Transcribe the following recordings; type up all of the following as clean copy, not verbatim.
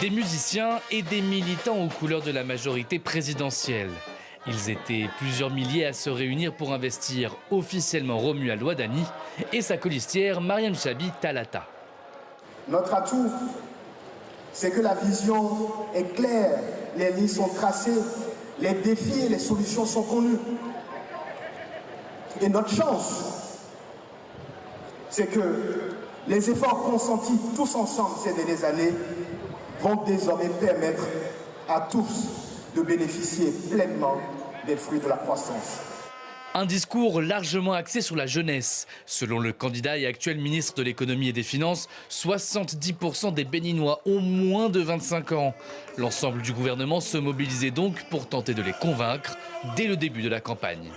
Des musiciens et des militants aux couleurs de la majorité présidentielle. Ils étaient plusieurs milliers à se réunir pour investir officiellement Romuald Ouadani et sa colistière Mariam Chabi Talata. Notre atout, c'est que la vision est claire, les lignes sont tracées, les défis et les solutions sont connus. Et notre chance, c'est que les efforts consentis tous ensemble ces dernières années vont désormais permettre à tous de bénéficier pleinement des fruits de la croissance. Un discours largement axé sur la jeunesse. Selon le candidat et actuel ministre de l'économie et des finances, 70% des Béninois ont moins de 25 ans. L'ensemble du gouvernement se mobilisait donc pour tenter de les convaincre dès le début de la campagne.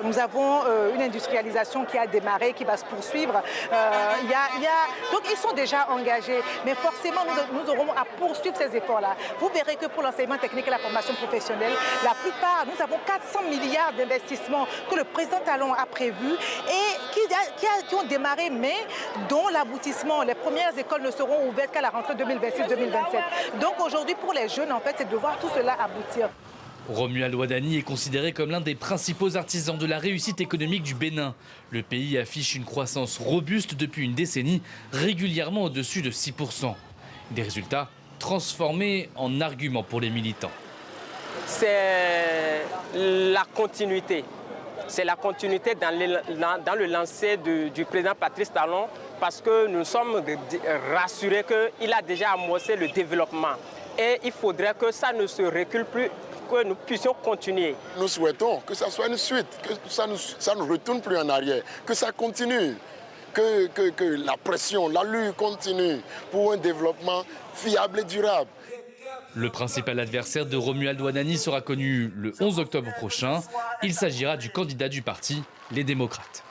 Nous avons une industrialisation qui a démarré, qui va se poursuivre. Donc ils sont déjà engagés, mais forcément nous aurons à poursuivre ces efforts-là. Vous verrez que pour l'enseignement technique et la formation professionnelle, la plupart, nous avons 400 milliards d'investissements que le président Talon a prévus et qui ont démarré, mais dont l'aboutissement, les premières écoles ne seront ouvertes qu'à la rentrée 2026-2027. Donc aujourd'hui, pour les jeunes, en fait, c'est de voir tout cela aboutir. Romuald Ouadani est considéré comme l'un des principaux artisans de la réussite économique du Bénin. Le pays affiche une croissance robuste depuis une décennie, régulièrement au-dessus de 6%. Des résultats transformés en arguments pour les militants. C'est la continuité. C'est la continuité dans le lancer du président Patrice Talon, parce que nous sommes rassurés qu'il a déjà amorcé le développement. Et il faudrait que ça ne se recule plus, que nous puissions continuer. Nous souhaitons que ça soit une suite, que ça ne retourne plus en arrière, que ça continue, que la pression, la lutte continue pour un développement fiable et durable. Le principal adversaire de Romuald Ouadani sera connu le 11 octobre prochain. Il s'agira du candidat du parti, les démocrates.